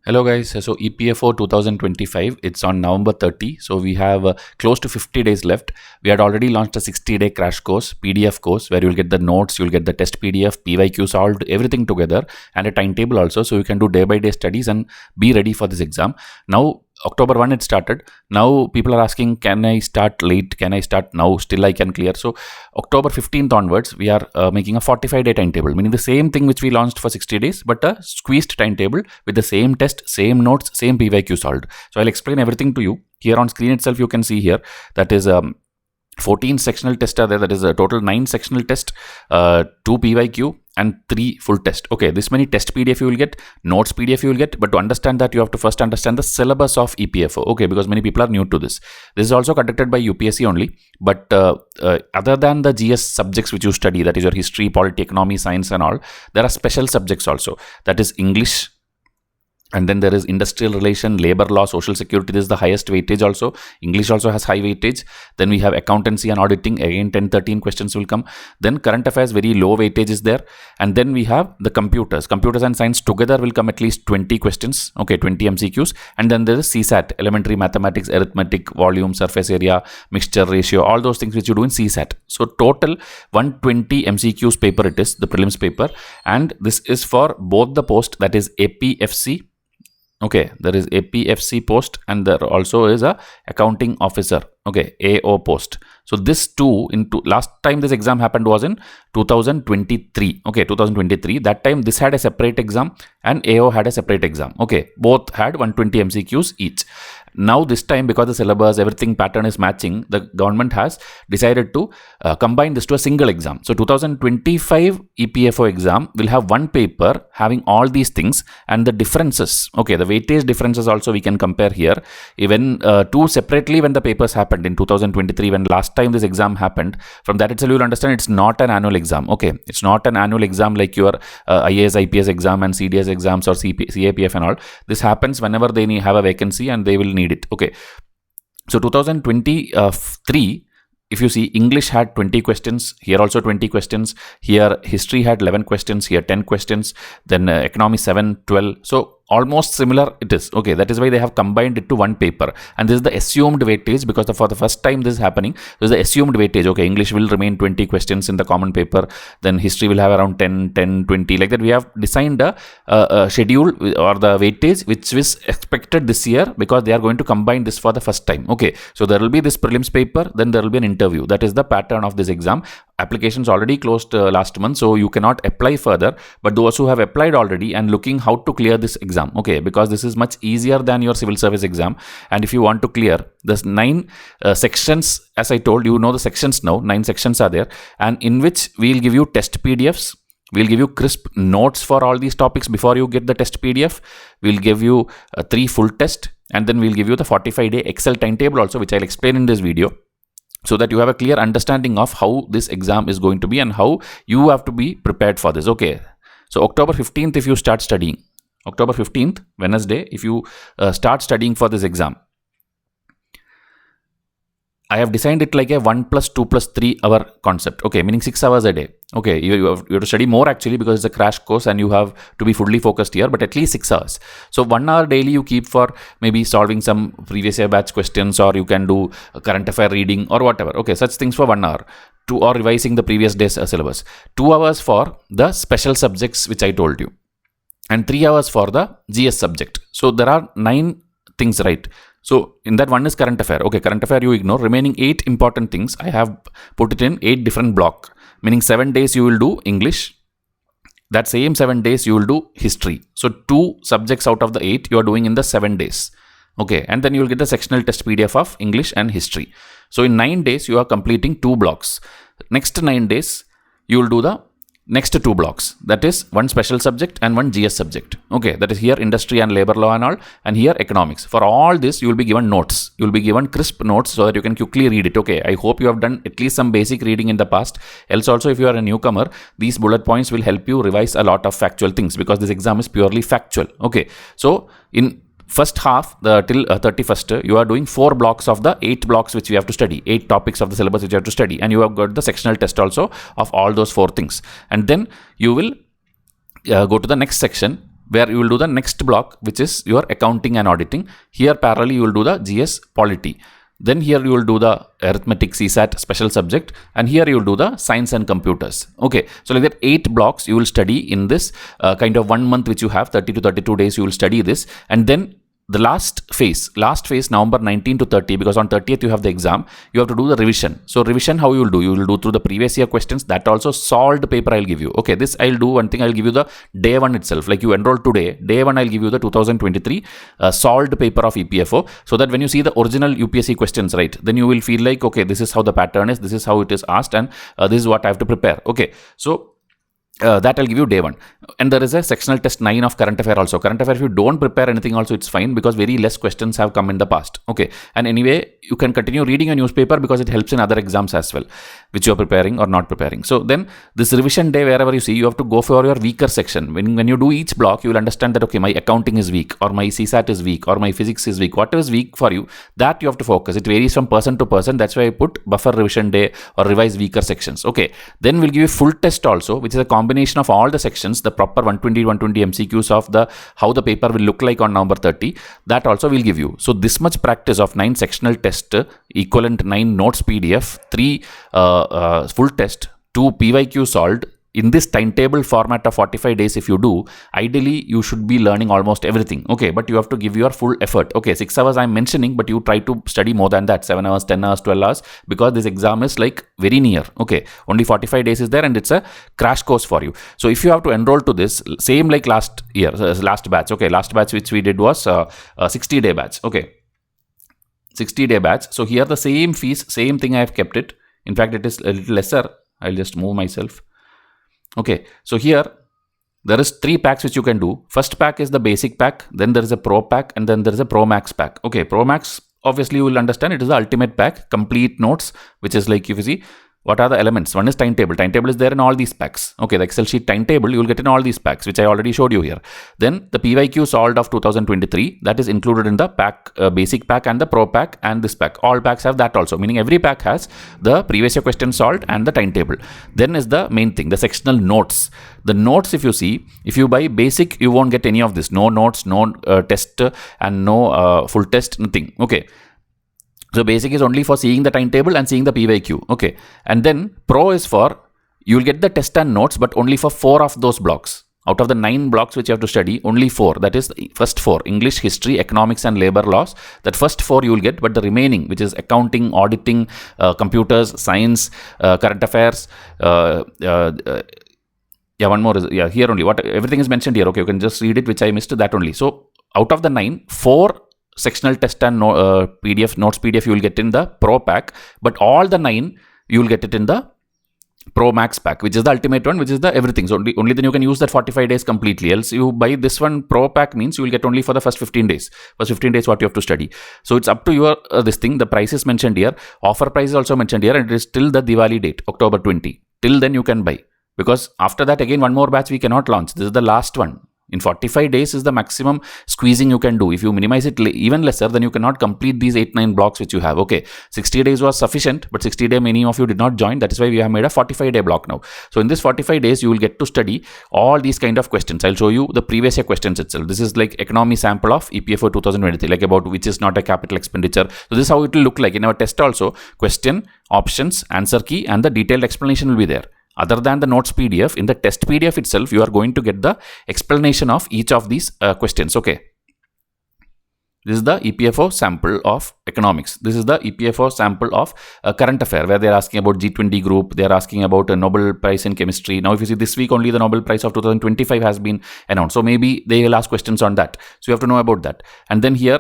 Hello guys, so EPFO 2025, it's on November 30. So we have close to 50 days left. We had already launched a 60-day crash course, PDF course, where you'll get the notes, you'll get the test PDF, PYQ solved, everything together, and a timetable also. So you can do day-by-day studies and be ready for this exam. Now, October 1 it started. Now people are asking, can I start late? Can I start now? Still I can clear. So October 15th onwards, we are making a 45-day timetable, meaning the same thing which we launched for 60 days, but a squeezed timetable with the same test, same notes, same PYQ solved. So I'll explain everything to you. Here on screen itself, you can see here that is 14 sectional tests are there. That is a total 9 sectional tests, 2 PYQ and 3 full test. Okay, this many test PDF you will get, notes PDF you will get, but to understand that you have to first understand the syllabus of EPFO. Okay, because many people are new to this. This is also conducted by UPSC only, but other than the GS subjects which you study, that is your history, polity, economy, science and all, there are special subjects also. That is English, and then there is industrial relation, labor law, social security. This is the highest weightage also. English also has high weightage. Then we have accountancy and auditing. Again, 10-13 questions will come. Then current affairs, very low weightage is there. And then we have the computers. Computers and science together will come at least 20 questions. Okay, 20 MCQs. And then there is CSAT, elementary mathematics, arithmetic, volume, surface area, mixture ratio, all those things which you do in CSAT. So total 120 MCQs paper it is, the prelims paper. And this is for both the post, that is APFC. Okay, there is APFC post and there also is a accounting officer, okay, AO post. So this two, last time this exam happened was in 2023, okay, 2023. That time this had a separate exam and AO had a separate exam. Okay, both had 120 MCQs each. Now this time, because the syllabus, everything pattern is matching, the government has decided to combine this to a single exam. So 2025 EPFO exam will have one paper having all these things and the differences. Okay, the weightage differences also we can compare here. Even two separately when the papers happened in 2023, when last time this exam happened, from that itself you will understand it's not an annual exam. Okay, it's not an annual exam like your IAS IPS exam and CDS exams or CAPF and all. This happens whenever they have a vacancy and they will need it. Okay, so 2023, if you see, English had 20 questions, here also 20 questions, here history had 11 questions, here 10 questions, then economy 7, 12. So almost similar it is. Okay, that is why they have combined it to one paper. And this is the assumed weightage, because for the first time this is happening. This is the assumed weightage. Okay, English will remain 20 questions in the common paper, then history will have around 10, 20, like that. We have designed a schedule or the weightage which is expected this year, because they are going to combine this for the first time. Okay, so there will be this prelims paper, then there will be an interview. That is the pattern of this exam. Applications already closed last month, so you cannot apply further, but those who have applied already and looking how to clear this exam, okay, because this is much easier than your civil service exam. And if you want to clear, there's 9 sections, as I told you, know the sections now, 9 sections are there, and in which we'll give you test PDFs. We'll give you crisp notes for all these topics before you get the test PDF. We'll give you 3 full tests, and then we'll give you the 45-day Excel timetable also, which I'll explain in this video, so that you have a clear understanding of how this exam is going to be and how you have to be prepared for this. Okay, so October 15th, if you start studying, October 15th, Wednesday, if you start studying for this exam, I have designed it like a 1 + 2 + 3 hour concept. Okay, meaning 6 hours a day. Okay, you have to study more actually, because it's a crash course and you have to be fully focused here, but at least 6 hours. So 1 hour daily you keep for maybe solving some previous year batch questions, or you can do current affair reading or whatever. Okay, such things for 1 hour. Or revising the previous day's syllabus. 2 hours for the special subjects which I told you, and 3 hours for the GS subject. So there are 9 things, right? So in that, one is current affair. Okay, current affair you ignore. Remaining 8 important things, I have put it in 8 different block. Meaning 7 days you will do English. That same 7 days you will do history. So 2 subjects out of the 8 you are doing in the 7 days. Okay, and then you will get the sectional test PDF of English and history. So in 9 days you are completing 2 blocks. Next 9 days you will do the next 2 blocks, that is 1 special subject and 1 GS subject. Okay, that is here industry and labor law and all, and here economics. For all this you will be given notes. You will be given crisp notes so that you can quickly read it. Okay, I hope you have done at least some basic reading in the past. Else also, if you are a newcomer, these bullet points will help you revise a lot of factual things, because this exam is purely factual. Okay, so in first half, till 31st, you are doing 4 blocks of the 8 blocks which we have to study, 8 topics of the syllabus which you have to study, and you have got the sectional test also of all those 4 things. And then you will go to the next section, where you will do the next block, which is your accounting and auditing. Here parallelly you will do the GS polity. Then here you will do the arithmetic CSAT special subject, and here you will do the science and computers. Okay, so like that 8 blocks you will study in this kind of 1 month which you have, 30 to 32 days you will study this. And then the last phase, November 19 to 30, because on 30th you have the exam, you have to do the revision. So revision, how you will do? You will do through the previous year questions. That also solved paper I'll give you. Okay, this I'll do one thing. I'll give you the day 1 itself. Like you enroll today, day 1 I'll give you the 2023 solved paper of EPFO, so that when you see the original UPSC questions, right, then you will feel like, okay, this is how the pattern is, this is how it is asked, and this is what I have to prepare. Okay, so that I'll give you day 1. And there is a sectional test 9 of current affair also. Current affair, if you don't prepare anything also, it's fine, because very less questions have come in the past. Okay, and anyway, you can continue reading a newspaper because it helps in other exams as well, which you are preparing or not preparing. So then this revision day, wherever you see, you have to go for your weaker section. When you do each block, you will understand that, okay, my accounting is weak, or my CSAT is weak, or my physics is weak. Whatever is weak for you, that you have to focus. It varies from person to person. That's why I put buffer revision day or revise weaker sections. Okay, then we'll give you full test also, which is a combination of all the sections, the proper 120 MCQs of the how the paper will look like on November 30. That also will give you. So this much practice of 9 sectional test, equivalent 9 notes PDF, 3 full test, 2 PYQ solved in this timetable format of 45 days. If you do, ideally you should be learning almost everything. Okay, but you have to give your full effort. Okay, 6 hours I'm mentioning, but you try to study more than that, 7 hours, 10 hours, 12 hours, because this exam is like very near. Okay, only 45 days is there, and it's a crash course for you. So if you have to enroll to this, same like last year, last batch. Okay, last batch which we did was a 60-day batch. Okay, 60-day batch. So here the same fees, same thing I have kept it. In fact, it is a little lesser. I'll just move myself. Okay, so here there is 3 packs which you can do. First pack is the basic pack, then there is a pro pack, and then there is a pro max pack. Okay, pro max, obviously you will understand, it is the ultimate pack, complete notes, which is like, if you see what are the elements, one is timetable. Timetable is there in all these packs. Okay, the Excel sheet timetable you will get in all these packs, which I already showed you here. Then the PYQ solved of 2023, that is included in the pack, basic pack and the pro pack and this pack. All packs have that also, meaning every pack has the previous year question solved and the timetable. Then is the main thing, the sectional notes. The notes, if you see, if you buy basic, you won't get any of this. No notes, no test, and no full test, nothing. Okay. So basic is only for seeing the timetable and seeing the PYQ. Okay. And then pro is for, you will get the test and notes, but only for 4 of those blocks. Out of the 9 blocks which you have to study, only 4. That is the first 4, English, history, economics and labor laws. That first 4 you will get, but the remaining, which is accounting, auditing, computers, science, current affairs, one more is, here only. Everything is mentioned here. Okay, you can just read it, which I missed, that only. So out of the 9, 4 sectional test and PDF, notes PDF you will get in the pro pack, but all the 9 you will get it in the pro max pack, which is the ultimate one, which is the everything. So only then you can use that 45 days completely. Else you buy this one pro pack, means you will get only for the first 15 days. First 15 days what you have to study. So it's up to your this thing. The price is mentioned here. Offer price is also mentioned here, and it is till the Diwali date, October 20. Till then you can buy. Because after that, again, one more batch we cannot launch. This is the last one. In 45 days is the maximum squeezing you can do. If you minimize it even lesser, then you cannot complete these 8-9 blocks which you have. Okay, 60 days was sufficient, but 60 days many of you did not join. That is why we have made a 45-day block now. So in this 45 days, you will get to study all these kind of questions. I'll show you the previous year questions itself. This is like economy sample of EPFO 2023, like about which is not a capital expenditure. So this is how it will look like. In our test also, question, options, answer key, and the detailed explanation will be there. Other than the notes PDF, in the test PDF itself, you are going to get the explanation of each of these questions. Okay. This is the EPFO sample of economics. This is the EPFO sample of current affair, where they are asking about G20 group. They are asking about a Nobel Prize in chemistry. Now, if you see this week, only the Nobel Prize of 2025 has been announced. So maybe they will ask questions on that. So you have to know about that. And then here,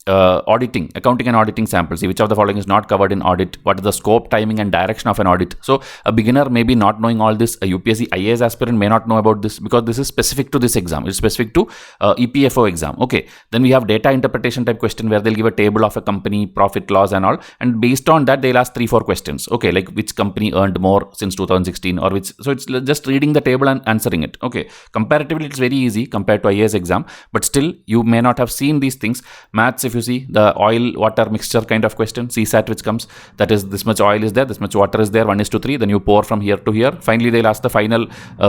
auditing, accounting and auditing samples. See which of the following is not covered in audit. What is the scope, timing and direction of an audit? So a beginner may be not knowing all this. A UPSC IAS aspirant may not know about this, because this is specific to this exam. It's specific to EPFO exam. Okay. Then we have data interpretation type question, where they'll give a table of a company, profit, loss and all. And based on that, they'll ask 3-4 questions. Okay. Like which company earned more since 2016 or which. So it's just reading the table and answering it. Okay. Comparatively, it's very easy compared to IAS exam, but still you may not have seen these things. Maths, if if you see the oil water mixture kind of question, CSAT, which comes, that is, this much oil is there, this much water is there, 1:3, then you pour from here to here. Finally, they'll ask the final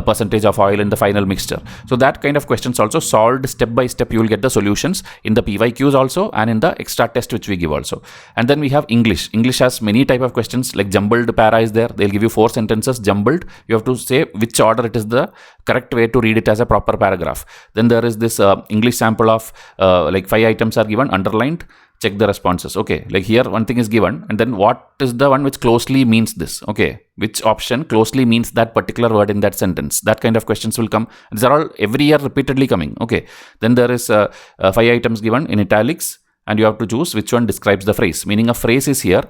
percentage of oil in the final mixture. So that kind of questions also solved step by step. You will get the solutions in the PYQs also and in the extra test which we give also. And then we have English. English has many type of questions, like jumbled para is there. They'll give you 4 sentences jumbled. You have to say which order it is the correct way to read it as a proper paragraph. Then there is this English sample of like 5 items are given, underlined. Check the responses. Okay, like here one thing is given, and then what is the one which closely means this? Okay, which option closely means that particular word in that sentence? That kind of questions will come. These are all every year repeatedly coming. Okay, then there is 5 items given in italics, and you have to choose which one describes the phrase. Meaning a phrase is here,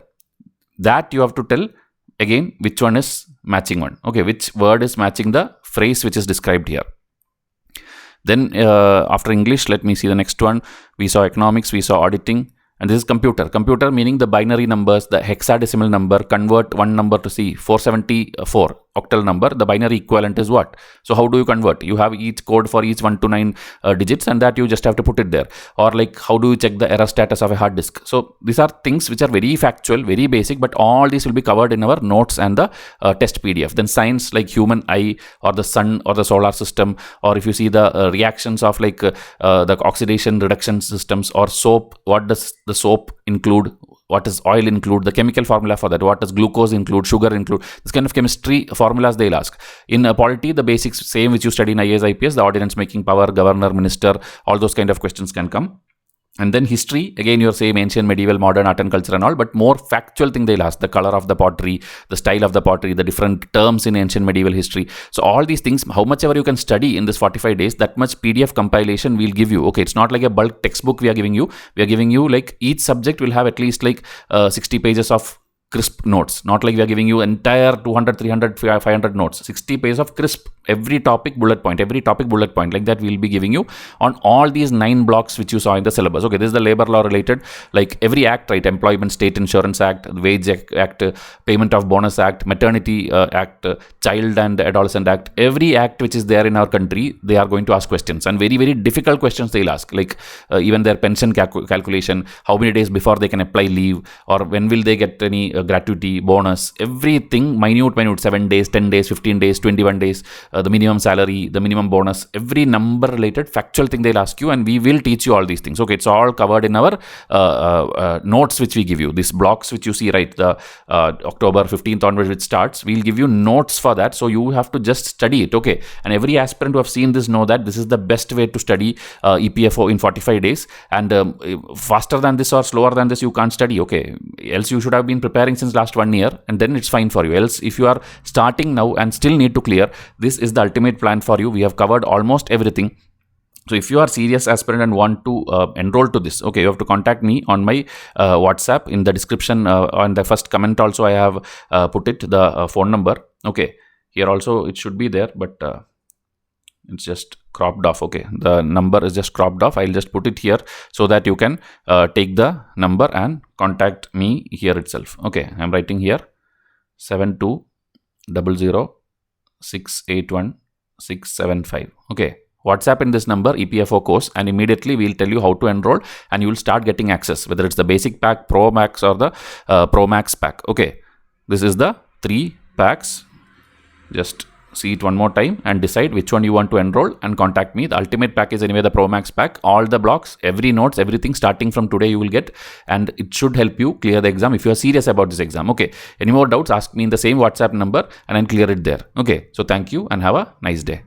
that you have to tell again which one is matching one. Okay, which word is matching the phrase which is described here. Then after English, let me see the next one. We saw economics, we saw auditing, and this is computer. Computer meaning the binary numbers, the hexadecimal number, convert one number to see 474 octal number. The binary equivalent is what? So how do you convert? You have each code for each 1 to 9 digits, and that you just have to put it there. Or like how do you check the error status of a hard disk? So these are things which are very factual, very basic, but all these will be covered in our notes and the test PDF. Then science like human eye or the sun or the solar system, or if you see the reactions of like the oxidation reduction systems, or soap, what does the soap include? What does oil include? The chemical formula for that. What does glucose include? Sugar include? This kind of chemistry formulas they'll ask. In polity, the basics same which you study in IAS, IPS, the ordinance making power, governor, minister, all those kind of questions can come. And then history, again, your same ancient, medieval, modern, art and culture and all, but more factual thing they'll ask. The color of the pottery, the style of the pottery, the different terms in ancient, medieval history. So all these things, how much ever you can study in this 45 days, that much PDF compilation we'll give you. Okay, it's not like a bulk textbook we are giving you. We are giving you like each subject will have at least like 60 pages of crisp notes. Not like we are giving you entire 200, 300, 500 notes. 60 pages of crisp, every topic bullet point, like that we'll be giving you on all these 9 blocks which you saw in the syllabus. Okay, this is the labor law related, like every act, right? Employment State Insurance Act, Wage Act, Payment of Bonus Act, Maternity Act, Child and Adolescent Act. Every act which is there in our country, they are going to ask questions, and very, very difficult questions they'll ask, like even their pension calculation, how many days before they can apply leave, or when will they get any gratuity, bonus, everything minute, 7 days, 10 days, 15 days, 21 days, the minimum salary, the minimum bonus, every number related factual thing they'll ask you, and we will teach you all these things. Okay, it's all covered in our notes which we give you. These blocks which you see, right, the October 15th onwards which starts, we'll give you notes for that, so you have to just study it. Okay, and every aspirant who have seen this know that this is the best way to study EPFO in 45 days, and faster than this or slower than this you can't study. Okay, else you should have been preparing since last 1 year, and then it's fine for you. Else if you are starting now and still need to clear, this is the ultimate plan for you. We have covered almost everything. So if you are serious aspirant and want to enroll to this, okay, you have to contact me on my WhatsApp. In the description, on the first comment also I have put it, the phone number. Okay, here also it should be there, but it's just cropped off. Okay, the number is just cropped off. I'll just put it here so that you can take the number and contact me here itself. Okay, I'm writing here 7200681675. Okay, WhatsApp in this number, EPFO course, and immediately we'll tell you how to enroll, and you will start getting access, whether it's the basic pack, Pro Max, or the Pro Max pack. Okay, this is the 3 packs. Just see it one more time and decide which one you want to enroll and contact me. The ultimate pack is anyway the Pro Max pack. All the blocks, every notes, everything starting from today you will get, and it should help you clear the exam if you are serious about this exam. Okay, any more doubts, ask me in the same WhatsApp number and I'll clear it there. Okay, so thank you and have a nice day.